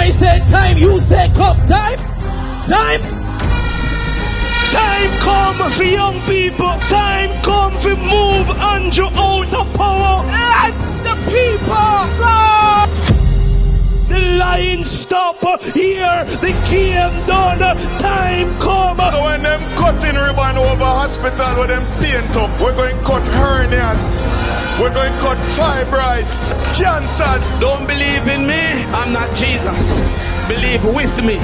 I say time, you say come. Time. Time come for young people. Time come for move Andrew out of power. Let the people go. The line stop here. The game done. Time come. So when them cutting ribbon over hospital with them paint up, we're going to cut hernias. We're going to cut fibroids, cancers. Don't believe in me. I'm not Jesus. Believe with me.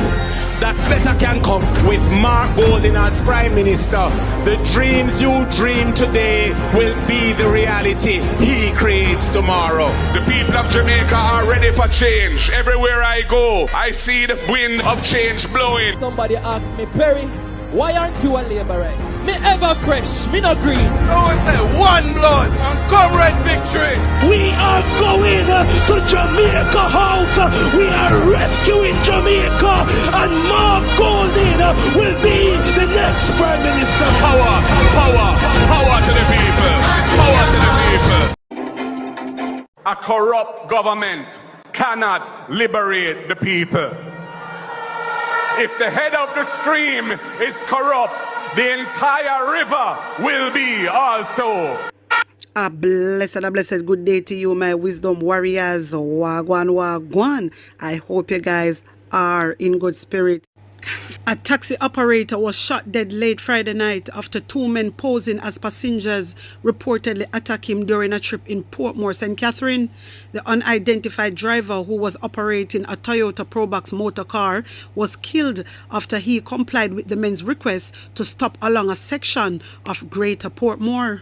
That better can come with Mark Golding as Prime Minister. The dreams you dream today will be the reality he creates tomorrow. The people of Jamaica are ready for change. Everywhere I go, I see the wind of change blowing. Somebody asks me, Perry, why aren't you a Labourite? Me ever fresh, me not green. No, we say one blood and comrade victory. We are going to Jamaica House. We are rescuing Jamaica, and Mark Golding will be the next Prime Minister. Power to the people. Power to the people. A corrupt government cannot liberate the people. If the head of the stream is corrupt, the entire river will be also. A blessed good day to you, my wisdom warriors. Wagwan. I hope you guys are in good spirit. A taxi operator was shot dead late Friday night after two men posing as passengers reportedly attacked him during a trip in Portmore, St. Catherine. The unidentified driver, who was operating a Toyota Probox motor car, was killed after he complied with the men's request to stop along a section of Greater Portmore.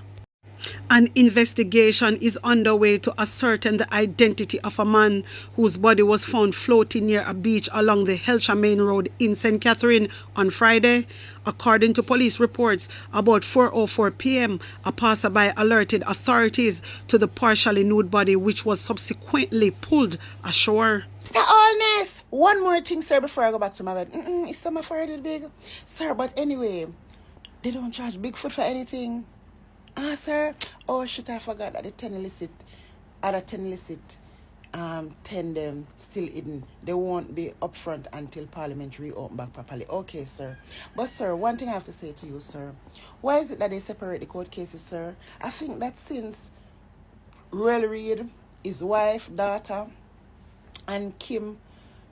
An investigation is underway to ascertain the identity of a man whose body was found floating near a beach along the Helsha Main Road in St. Catherine on Friday. According to police reports, about 4:04 p.m., a passerby alerted authorities to the partially nude body, which was subsequently pulled ashore. Holness! One more thing, sir, before I go back to my bed. It's summer for it big. Sir, but anyway, they don't charge Bigfoot for anything. Sir. Oh, shit, I forgot that the 10 illicit, 10 them still hidden. They won't be upfront until Parliament reopen back properly. Okay, sir. But, sir, one thing I have to say to you, sir. Why is it that they separate the court cases, sir? I think that since Royal Reid, his wife, daughter, and Kim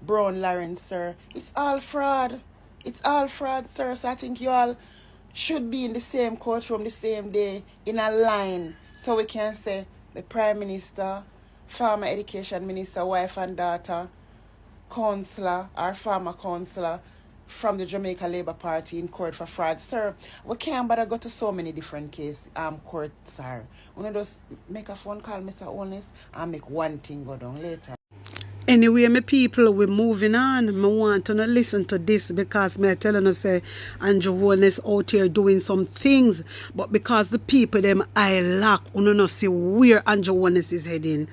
Brown Lawrence, sir, it's all fraud. It's all fraud, sir. So I think you all should be in the same courtroom the same day in a line, so we can say the Prime Minister, former Education Minister, wife and daughter, councillor or former councillor from the Jamaica Labour Party in court for fraud. Sir, we can't bother go to so many different case court, sir. We just make a phone call, Mr. Holness, and make one thing go down later. Anyway, my people, we're moving on. I want to listen to this because me telling us say Andrew Holness out here doing some things, but because the people them I lack, you know see where Andrew Holness is heading.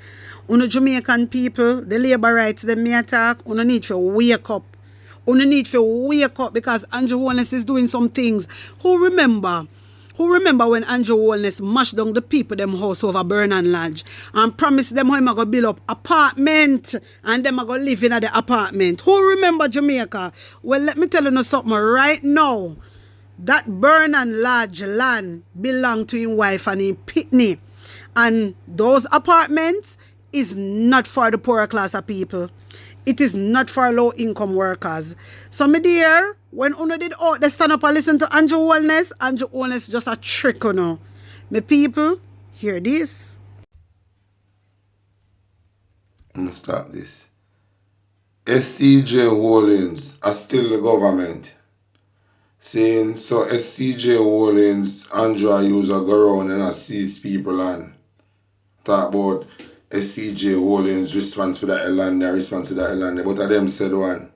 You Jamaican people, the labor rights them me attack, you need to wake up. You need to wake up because Andrew Holness is doing some things. Who remember when Andrew Holness mashed down the people them house over Burnham Lodge and promised them how him go build up apartment and them go live in the apartment? Who remember Jamaica? Well, let me tell you something right now. That Burnham Lodge land belong to his wife and his pitney. And those apartments is not for the poorer class of people. It is not for low-income workers. So, my dear, when Uno did they stand up and listen to Andrew Holness just a trick, you know. My people, hear this. I'm going to stop this. SCJ Holdings are still the government. Saying, so SCJ Holdings, Andrew use a go around and seize people and talk about SCJ Holdings response for that land, response to that land. But of them said one.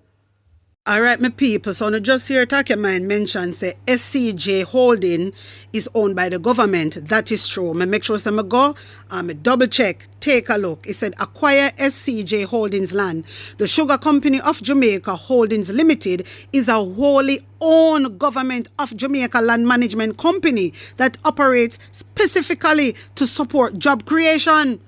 Alright, my people, so now just here talk your mind mention say SCJ Holding is owned by the government. That is true. I make sure some go double check, take a look. It said acquire SCJ Holdings land. The Sugar Company of Jamaica Holdings Limited is a wholly owned government of Jamaica land management company that operates specifically to support job creation.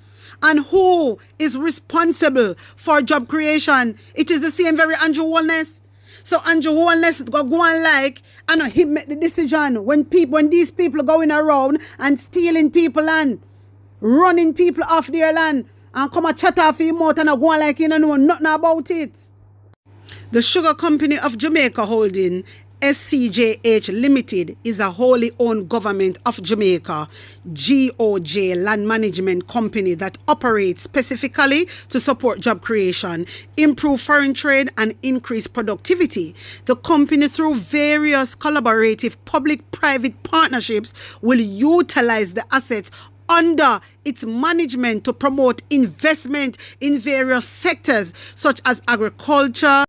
And who is responsible for job creation? It is the same very Andrew Holness. So Andrew Holness go on like, and he make the decision when these people going around and stealing people land, running people off their land, and come and chat off him out and go on like you don't know nothing about it. The Sugar Company of Jamaica Holding, SCJH Limited, is a wholly owned government of Jamaica, GOJ land management company that operates specifically to support job creation, improve foreign trade, and increase productivity. The company, through various collaborative public-private partnerships, will utilize the assets under its management to promote investment in various sectors such as agriculture,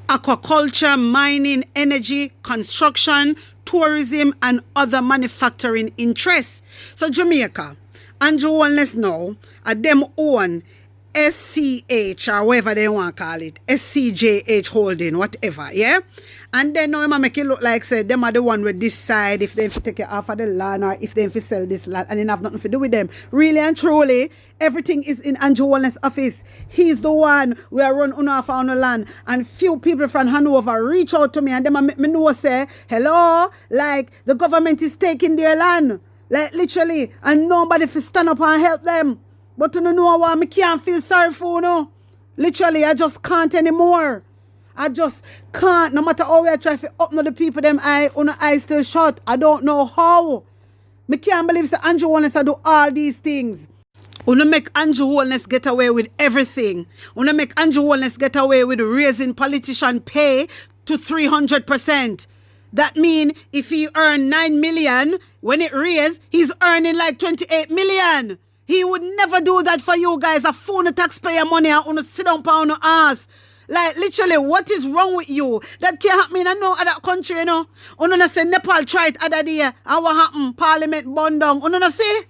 aquaculture, mining, energy, construction, tourism, and other manufacturing interests. So Jamaica, Andrew Holness now, at them own SCH, or whatever they want to call it, SCJH Holding, whatever, yeah? And then now I make it look like, say, them are the one with decide if they take it off of the land or if they sell this land, and it have nothing to do with them. Really and truly, everything is in Andrew Holness' office. He's the one we are run off on the land. And few people from Hanover reach out to me and them make me know, say, hello, like the government is taking their land. Like literally, and nobody fi stand up and help them. But you know what, I can't feel sorry for you. No? Literally, I just can't anymore. I just can't. No matter how I try to open the people, them eyes still shut. I don't know how. I can't believe that Andrew Holness do all these things. Wanna make Andrew Holness get away with everything. Wanna make Andrew Holness get away with raising politician pay to 300%. That means if he earn 9 million, when it raise, he's earning like 28 million. He would never do that for you guys. A phone the taxpayer money and wanna sit down on your ass. Like literally, what is wrong with you? That can't happen in no other country, you know. Unna say Nepal tried other day, and what happened? Parliament burned down. Unna say.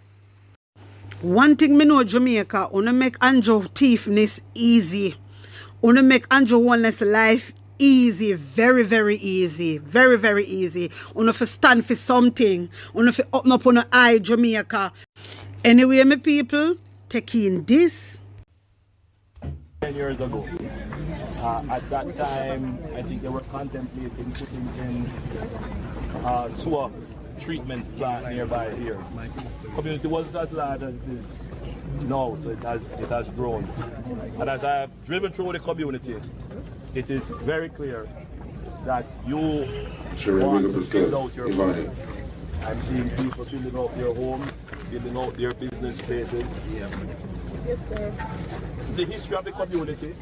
One thing me know Jamaica, unna make Andrew thiefness easy. Unna make Andrew Holness life easy, very, very easy, very, very easy. Unna fi stand for something. Unna fi open up on the eye Jamaica. Anyway, my people, take in this. 10 years ago. At that time, I think they were contemplating putting in sewer treatment plant nearby here. Community wasn't as large as it is now, so it has grown. And as I have driven through the community, it is very clear that you want to build out your home. I'm seeing people building out their homes, building out their business places. The history of the community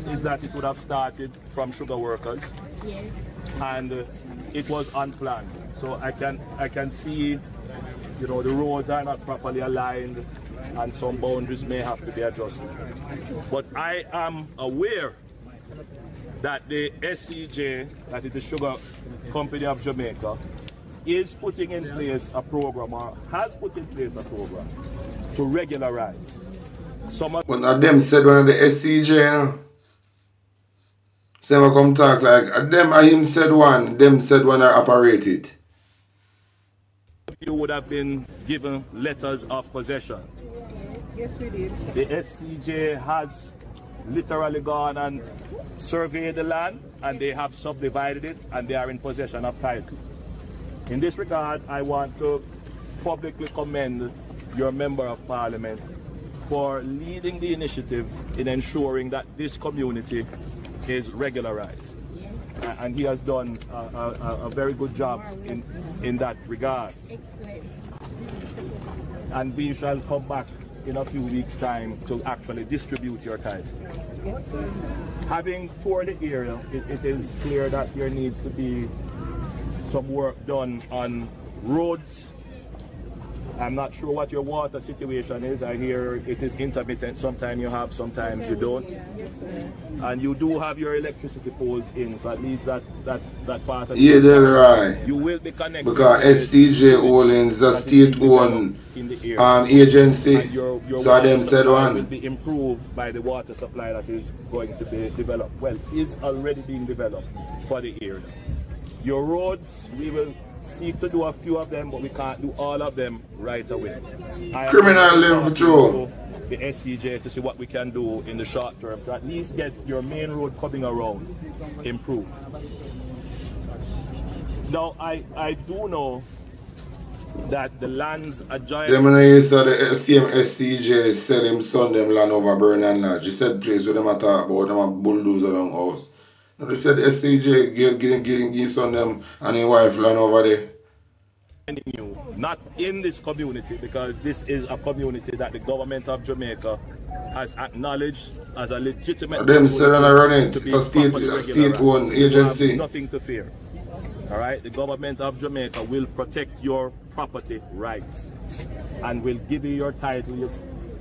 is that it would have started from sugar workers, and it was unplanned. So I can see, you know, the roads are not properly aligned, and some boundaries may have to be adjusted. But I am aware that the SCJ, that is the Sugar Company of Jamaica, is putting in place a program, or has put in place a program to regularize some of one of them said one of the SCJ, you know. Some come talk like them and him said one, them said one are operated. You would have been given letters of possession. Yes, we did. The SCJ has literally gone and surveyed the land, and they have subdivided it, and they are in possession of titles. In this regard, I want to publicly commend your Member of Parliament for leading the initiative in ensuring that this community is regularized. And he has done a very good job in that regard. Excellent. And we shall come back in a few weeks' time to actually distribute your titles. Yes, sir. Having toured the area, it is clear that there needs to be some work done on roads. I'm not sure what your water situation is. I hear it is intermittent. Sometimes you have, sometimes you don't. Yes, sir. And you do have your electricity poles in, so at least that part of Yeah, they're right. you will be connected. Because SCJ Holdings is a state-owned agency, And your so water them said supply will one. be improved by the water supply that is going to be developed. Well, is already being developed for the area. Your roads, we will seek to do a few of them, but we can't do all of them right away. Criminal level through. the SCJ to see what we can do in the short term to at least get your main road coming around improved. Now, I do know that the lands adjoining... Them when you saw the same SCJ sell him son them land over Burnham Lodge. He said place where them a talk about them a bulldozer down house. Now they said SCJ give son them and his wife land over there. Not in this community, because this is a community that the government of Jamaica has acknowledged as a legitimate... Them said and run it to a state-owned agency. You have nothing to fear. All right, the government of Jamaica will protect your property rights and will give you your title.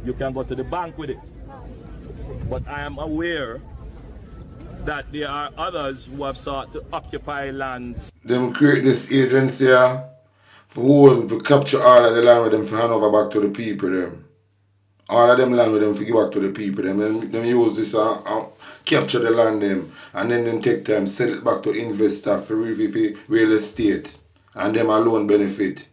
You can go to the bank with it. But I am aware that there are others who have sought to occupy lands. Them create this agency to capture all of the land with them to hand over back to the people them. All of them land with them to give back to the people them. Them use this capture the land them and then them take time sell it back to investors for real estate and them alone benefit.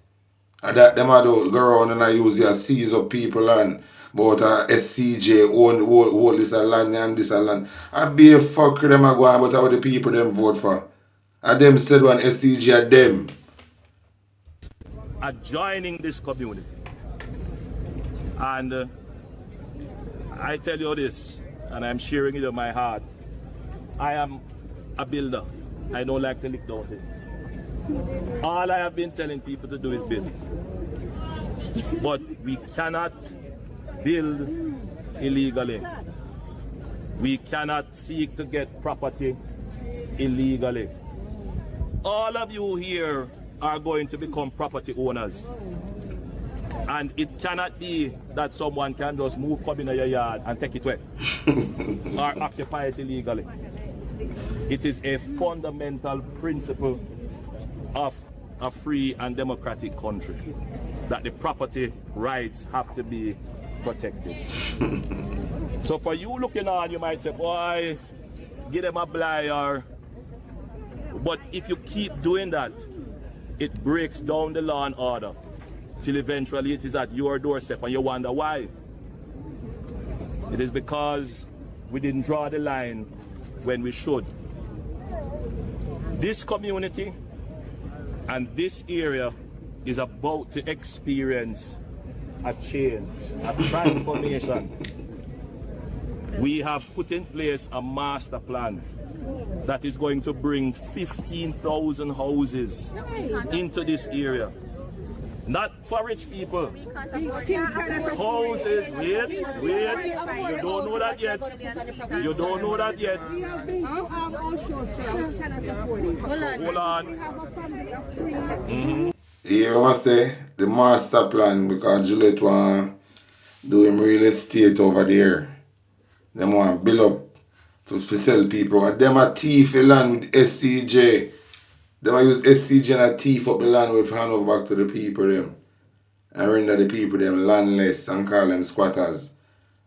And that them do go around and I use their seize up people land. But SCJ own this land and this land. I be a fuck them a go on about what the people them vote for. And them said one SCJ are them. Adjoining this community. And I tell you this, and I'm sharing it in my heart. I am a builder. I don't like to lick down things. All I have been telling people to do is build. But we cannot build illegally. We cannot seek to get property illegally. All of you here are going to become property owners. And it cannot be that someone can just come in your yard and take it away or occupy it illegally. It is a fundamental principle of a free and democratic country that the property rights have to be protected. So for you looking on, you might say, boy, give them a blight. But if you keep doing that, it breaks down the law and order till eventually it is at your doorstep and you wonder why. It is because we didn't draw the line when we should. This community and this area is about to experience a change, a transformation. We have put in place a master plan that is going to bring 15,000 houses into this area. Not for rich people. Houses, wait. You don't know that yet. You don't know that yet. Hold on. You must say the master plan because Juliet want do him real estate over there. They want build up to sell people. And them a thief the land with SCJ. They might use SCJ and a thief up the land with hand over back to the people them. And render the people them landless and call them squatters.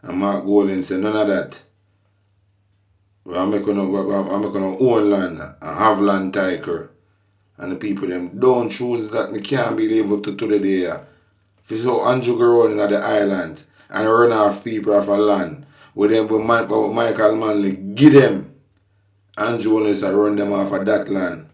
And Mark Golden say none of that. I'm making own land and have land title. And the people them don't choose that. Me can't believe up to today. If you saw Andrew go around in the island and run off people off a land, with them with Michael Manley, give them Andrew Holness and run them off of that land.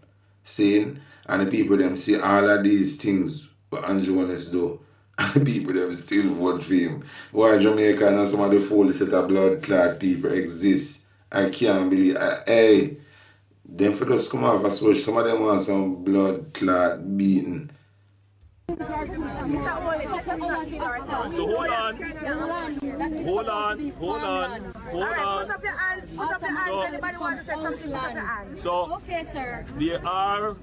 Saying, and the people them see all of these things what Andrew Holness do. And the people them still vote for him. Why Jamaica and some of the full set of blood clot people exist. I can't believe. Hey, them for just come off a switch. Some of them want some blood clot beating. So hold on. Put up your hands. Anybody want to say something? Put up your hands. So, okay, sir. There are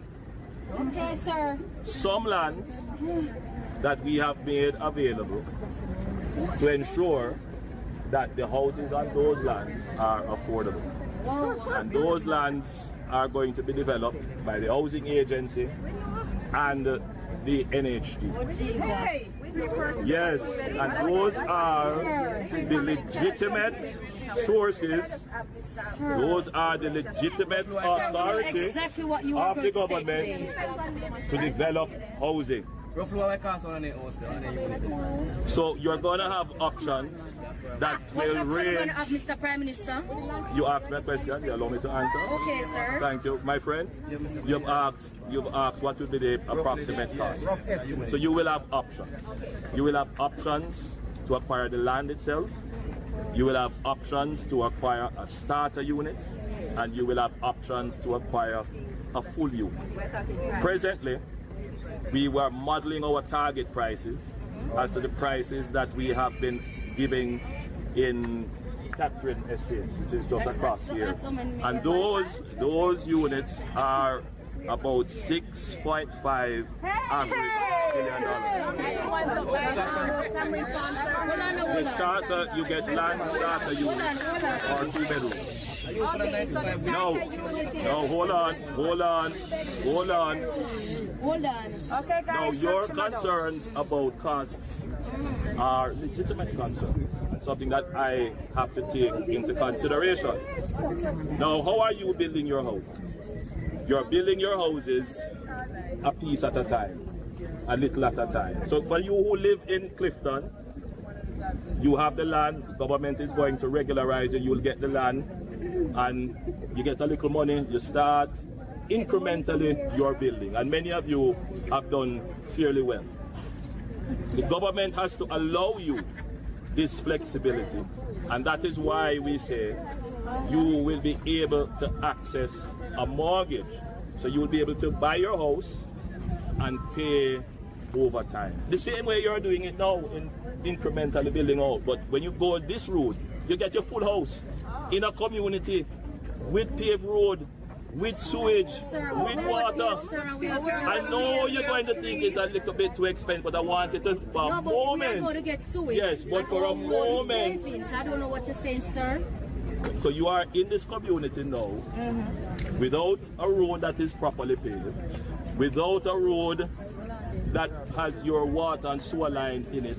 some lands that we have made available to ensure that the houses on those lands are affordable. And those lands are going to be developed by the housing agency and the NHD. Yes, and those are the legitimate sources. Those are the legitimate authority of the government to develop housing. Roughly what cost on the house there? So you're gonna have options that What will option are range. going to have, Mr. Prime Minister? You asked me a question. You allow me to answer. Okay, sir. Thank you, my friend. You've asked what would be the approximate cost. So you will have options. You will have options to acquire the land itself. You will have options to acquire a starter unit, and you will have options to acquire a full unit. Presently, we were modeling our target prices as to the prices that we have been giving in Catherine Estates, which is just across here. And those units are about 6.5 average $1 billion. The starter, you get land starter unit or 2 bedrooms. No, hold on. Okay, guys. Now, your concerns about costs are legitimate concerns, and something that I have to take into consideration. Now, how are you building your houses? You're building your houses a piece at a time, a little at a time. So for you who live in Clifton, you have the land, government is going to regularize it, you'll get the land, and you get a little money, you start incrementally your building, and many of you have done fairly well. The government has to allow you this flexibility, and that is why we say you will be able to access a mortgage. So you will be able to buy your house and pay over time. The same way you're doing it now in incrementally building out, but when you go this route, you get your full house in a community with paved road, with sewage, with water. I know you're going to think it's a little bit too expensive, but I want it to, for a moment. We are going to get sewage. Yes, but for a moment. I don't know what you're saying, sir. So you are in this community now, without a road that is properly paved, without a road that has your water and sewer line in it,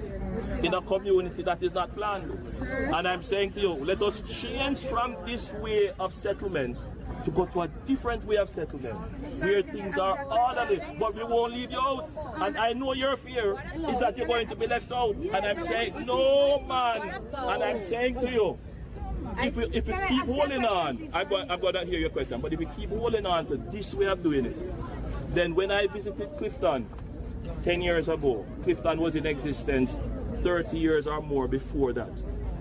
in a community that is not planned. And I'm saying to you, let us change from this way of settlement to go to a different way of settlement, where things are orderly, but we won't leave you out. And I know your fear is that you're going to be left out. And I'm saying, no, man. And I'm saying to you, if we keep holding on, I'm going to hear your question, but if we keep holding on to this way of doing it, then when I visited Clifton 10 years ago, Clifton was in existence 30 years or more before that.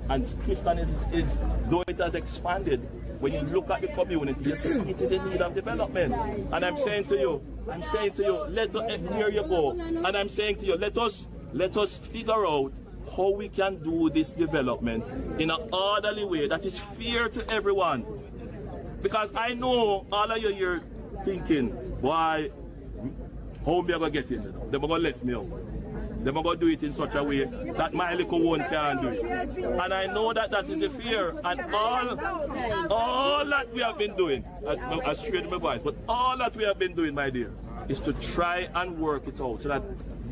And Clifton is though it has expanded, when you look at the community, you see it is in need of development. And I'm saying to you, here you go. And I'm saying to you, let us figure out how we can do this development in an orderly way that is fair to everyone. Because I know all of you here thinking, why, how am I going to get in? They're going to let me out. They're going to do it in such a way that my little one can't do it. And I know that that is a fear. And all that we have been doing, I straighten my voice, but all that we have been doing, my dear, is to try and work it out so that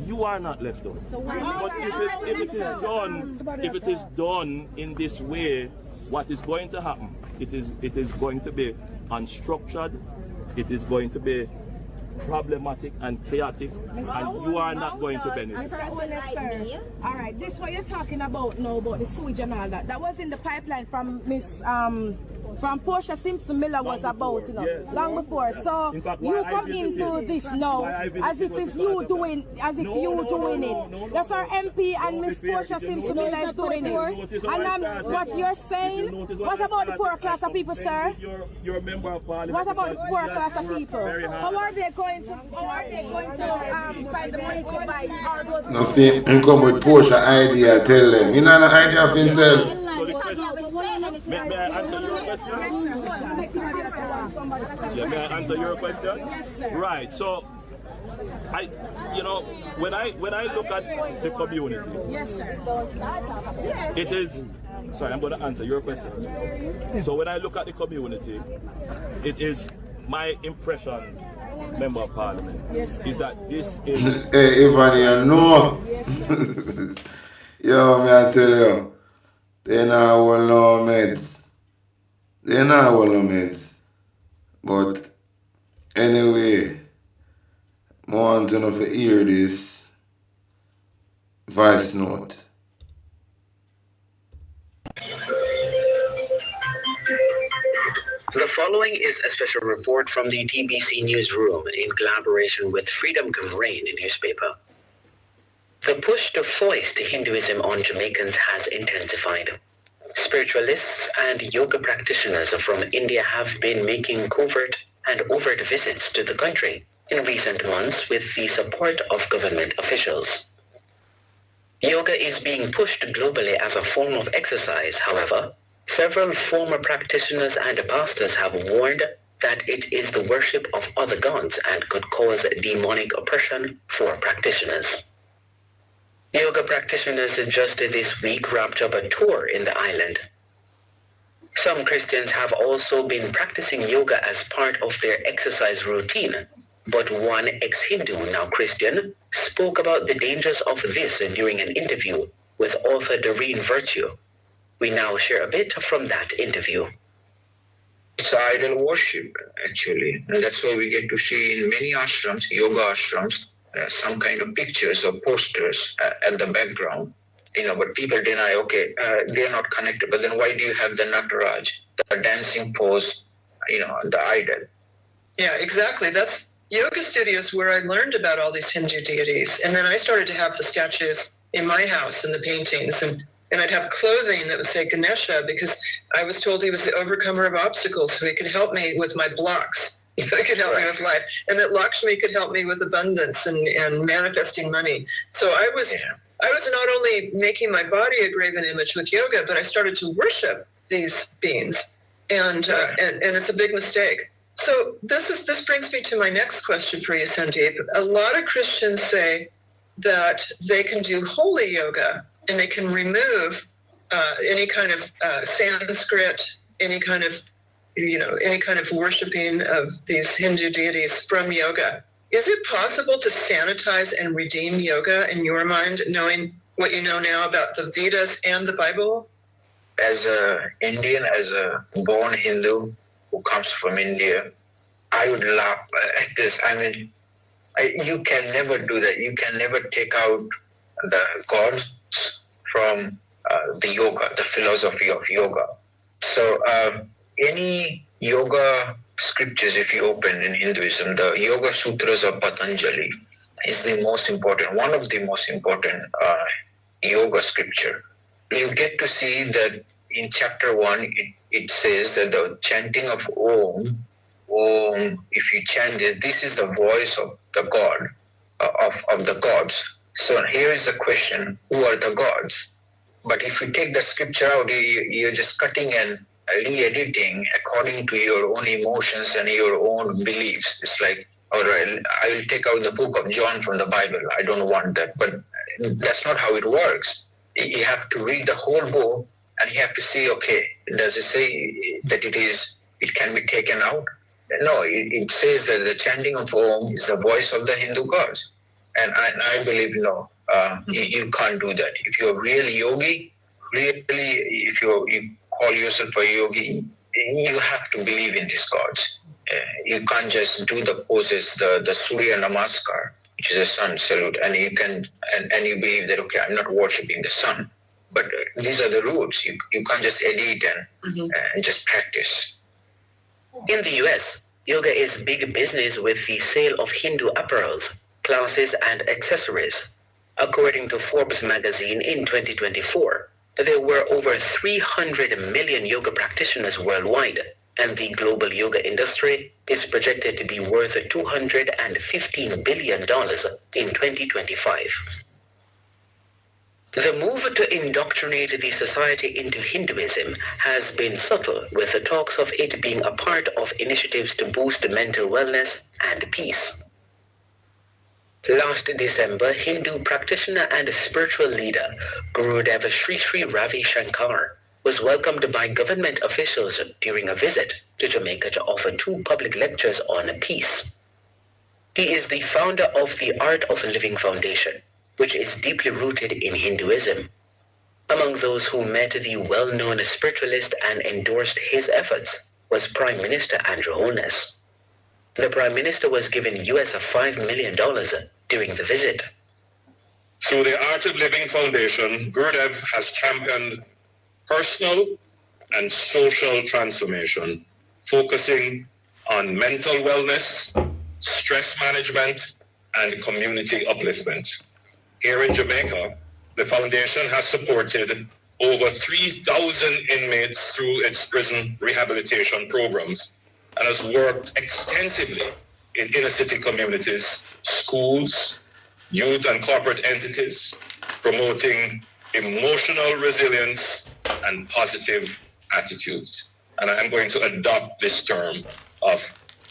you are not left out. But if it is done in this way, what is going to happen? It is going to be unstructured. It is going to be problematic and chaotic, and you are not going to benefit. All right, this what you're talking about now about the sewage and all that. That was in the pipeline from from Portia Simpson Miller was about, you know, yes. long before. So you come into this now as if it's you doing, it. That's our MP and Miss Portia Simpson Miller is doing it. And what you're saying, what about the poor class of people, sir? You're a member of parliament. What about the poor class of people? How are they going to find the money to buy all those? Now see, and come with Porsche idea, tell them. You know the idea of himself. So the question, may I answer your question? Yeah, may I answer your question? Yes, sir. Right, so when I look at the community, Yes, sir. it is, sorry, I'm going to answer your question. So when I look at the community, it is my impression, Member of Parliament, is that this is... Hey, Ivan, you know. Yo, me I tell you, they not all no meds. They not all no meds. But anyway, I want to know if you hear this. voice note. The following is a special report from the TBC newsroom in collaboration with Freedom Coverain newspaper. The push to foist Hinduism on Jamaicans has intensified. Spiritualists and yoga practitioners from India have been making covert and overt visits to the country in recent months with the support of government officials. Yoga is being pushed globally as a form of exercise, however. Several former practitioners and pastors have warned that it is the worship of other gods and could cause demonic oppression for practitioners. Yoga practitioners just this week wrapped up a tour in the island. Some Christians have also been practicing yoga as part of their exercise routine, but one ex-Hindu, now Christian, spoke about the dangers of this during an interview with author Doreen Virtue. We now share a bit from that interview. It's idol worship, actually. And that's why we get to see in many ashrams, yoga ashrams, some kind of pictures or posters at the background. But people deny, they're not connected. But then why do you have the Nataraj, the dancing pose, the idol? Yeah, exactly. That's yoga studios where I learned about all these Hindu deities. And then I started to have the statues in my house and the paintings. And I'd have clothing that would say Ganesha because I was told he was the overcomer of obstacles, so he could help me with my blocks. He could help me with life. And that Lakshmi could help me with abundance and manifesting money. So I was not only making my body a graven image with yoga, but I started to worship these beings. And it's a big mistake. So this brings me to my next question for you, Sandeep. A lot of Christians say that they can do holy yoga and they can remove any kind of Sanskrit, any kind of worshiping of these Hindu deities from yoga. Is it possible to sanitize and redeem yoga in your mind, knowing what you know now about the Vedas and the Bible? As an Indian, as a born Hindu who comes from India, I would laugh at this. You can never do that. You can never take out the gods from the yoga, the philosophy of yoga. So any yoga scriptures, if you open in Hinduism, the Yoga Sutras of Patanjali is the most important, one of the most important yoga scripture. You get to see that in chapter 1, it says that the chanting of Om, if you chant this is the voice of the God, of the gods. So here is the question, who are the gods? But if you take the scripture out, you're just cutting and re-editing according to your own emotions and your own beliefs. It's like, all right, I will take out the book of John from the Bible. I don't want that. But that's not how it works. You have to read the whole book and you have to see, okay, does it say that it can be taken out? No, it says that the chanting of Om is the voice of the Hindu gods. And I believe, no, you can't do that. If you're a real yogi, if you call yourself a yogi, you have to believe in these gods. You can't just do the poses, the Surya Namaskar, which is a sun salute, and you believe that, okay, I'm not worshipping the sun. But these are the rules. You can't just edit and just practice. In the US, yoga is big business with the sale of Hindu apparels, classes, and accessories. According to Forbes magazine in 2024, there were over 300 million yoga practitioners worldwide, and the global yoga industry is projected to be worth $215 billion in 2025. The move to indoctrinate the society into Hinduism has been subtle, with the talks of it being a part of initiatives to boost mental wellness and peace. Last December, Hindu practitioner and spiritual leader Gurudev Sri Sri Ravi Shankar was welcomed by government officials during a visit to Jamaica to offer 2 public lectures on peace. He is the founder of the Art of Living Foundation, which is deeply rooted in Hinduism. Among those who met the well-known spiritualist and endorsed his efforts was Prime Minister Andrew Holness. The Prime Minister was given US $5 million during the visit. Through the Art of Living Foundation, Gurdev has championed personal and social transformation, focusing on mental wellness, stress management, and community upliftment. Here in Jamaica, the foundation has supported over 3,000 inmates through its prison rehabilitation programs and has worked extensively in inner city communities, schools, youth and corporate entities, promoting emotional resilience and positive attitudes. And I'm going to adopt this term of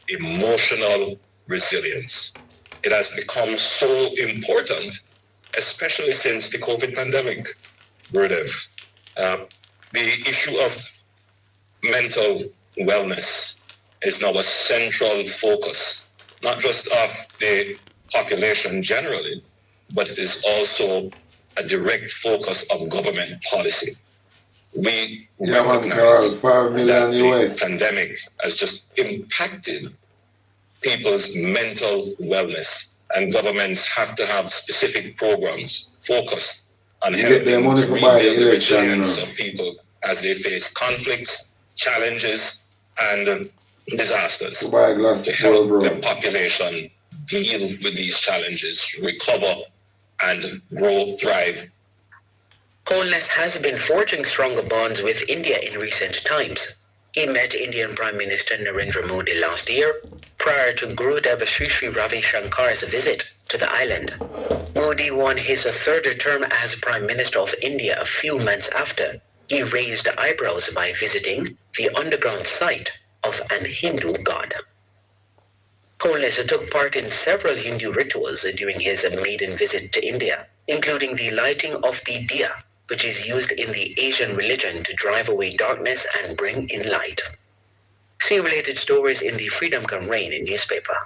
emotional resilience. It has become so important, especially since the COVID pandemic, Gurdev. The issue of mental wellness is now a central focus, not just of the population generally, but it is also a direct focus of government policy. We recognize $5 million that the pandemic has just impacted people's mental wellness, and governments have to have specific programs focused on helping to rebuild the resilience of people as they face conflicts, challenges, and disasters to help the population deal with these challenges, recover, and grow, thrive. Holness has been forging stronger bonds with India in recent times. He met Indian Prime Minister Narendra Modi last year, prior to Gurudev Sri Sri Ravi Shankar's visit to the island. Modi won his third term as Prime Minister of India a few months after he raised eyebrows by visiting the underground site of an Hindu god. Holness took part in several Hindu rituals during his maiden visit to India, including the lighting of the diya, which is used in the Asian religion to drive away darkness and bring in light. See related stories in the Freedom Come Reign newspaper.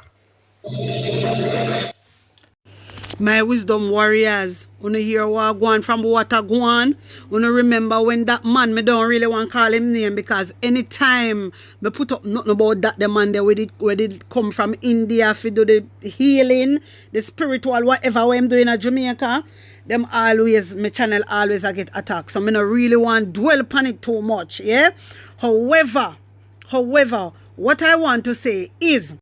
My wisdom warriors, wanna hear what go on from water go on? Wanna remember when that man, me don't really want to call him name, because anytime me put up nothing about that the man there where did come from India for do the healing, the spiritual, whatever I'm doing at Jamaica, them always, my channel always I get attacked. So I don't really want to dwell upon it too much, yeah? However, what I want to say is,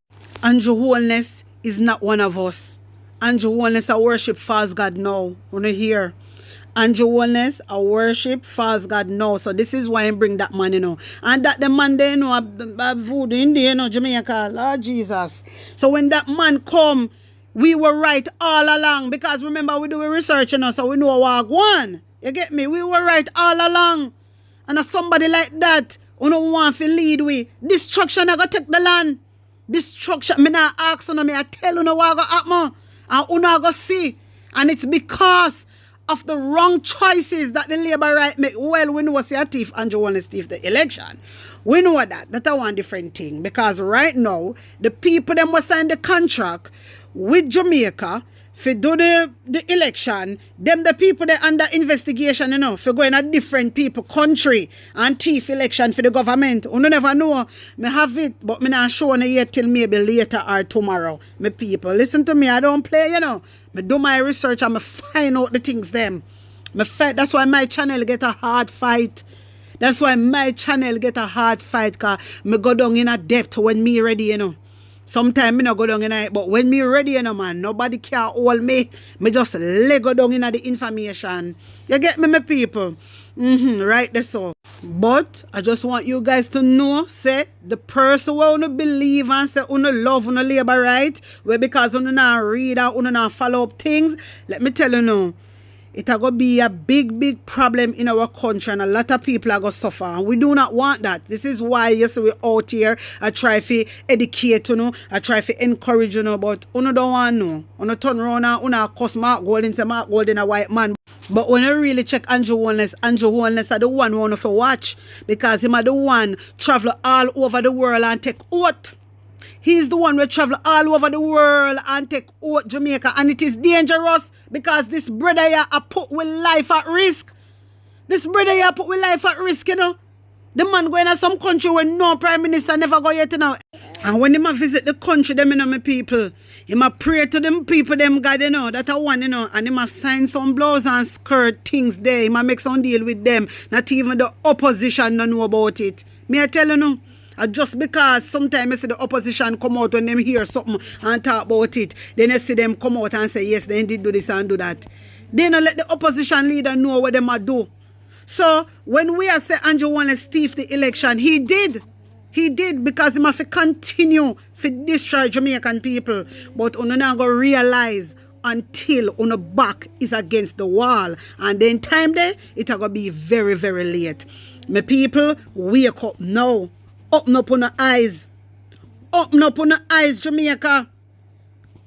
Andrew Holness is not one of us. Andrew Holness a worship false God now. Wanna hear? Andrew Holness a worship false God now. So this is why I bring that man, you know. And that the man there, you know, a voodoo in there, you know, Jamaica, Lord Jesus. So when that man come, we were right all along. Because remember, we do a research, you know, so we know what going. You get me? We were right all along. And as somebody like that, who don't want to lead we, destruction I go take the land. Destruction. Me not ask you, me I tell you what go happen. And you not go see. And it's because of the wrong choices that the Labour right make. Well, we know see a thief, Andrew Holness thief the election. We know that. That's a one different thing. Because right now, the people them was sign the contract with Jamaica for do the election, them the people they under investigation, you know, for going a different people country and thief election for the government. You never know. Me have it, but me not show it yet till maybe later or tomorrow. Me people, listen to me, I don't play, you know. Me do my research and me find out the things them. Me fight. That's why my channel get a hard fight. That's why my channel get a hard fight, cause me go down in a depth when me ready, you know. Sometimes me not go down in it, but when me ready, you know, man, nobody can hold me. Me just let go down in the information. You get me, my people? Right there, so. But I just want you guys to know, say, the person who wanna believe and say, wanna love, wanna labor right, well, because wanna not read and wanna not follow up things, let me tell you now, it's going to be a big problem in our country, and a lot of people are going to suffer. And we do not want that. This is why, yes, we're out here. I try to educate, you know. I try to encourage, you know. But you don't want to know. You turn around and you cuss Mark Gold and say Mark Gold in a white man. But when you really check Andrew Holness are the one who want to watch. Because him are the one travel all over the world and take oath. He's the one who travel all over the world and take out Jamaica. And it is dangerous because this brother here are put with life at risk. This brother here put with life at risk, you know. The man going to some country where no prime minister never go yet, you know. And when him a visit the country, them, you know, my people, him a pray to them people, them God, you know, that I want, you know, and him a sign some blouse and skirt things there. Him a make some deal with them. Not even the opposition don't know about it. Me I tell you no. Just because sometimes I see the opposition come out when them hear something and talk about it, then I see them come out and say, yes, they did do this and do that. They don't let the opposition leader know what them a do. So when we are say Andrew Holness thief the election, he did. He did, because he must continue to destroy Jamaican people. But we not going to realize until our back is against the wall. And then time there, it's going to be very, very late. My people, wake up now. Open up on the eyes. Open up on the eyes, Jamaica.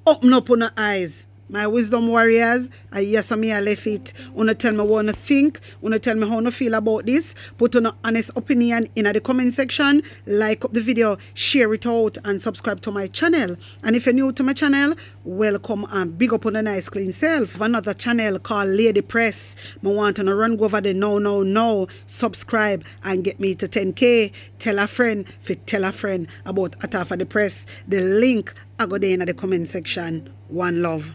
Open up on the eyes. My wisdom warriors, yes, I left it. Wanna tell me what you think, wanna tell me how you feel about this. Put an honest opinion in the comment section. Like up the video, share it out, and subscribe to my channel. And if you're new to my channel, welcome and big up on the nice clean self. Another channel called Lady Press. I want to run go over there now. Subscribe and get me to 10K. Tell a friend about Attack for the Press. The link I go there in the comment section. One love.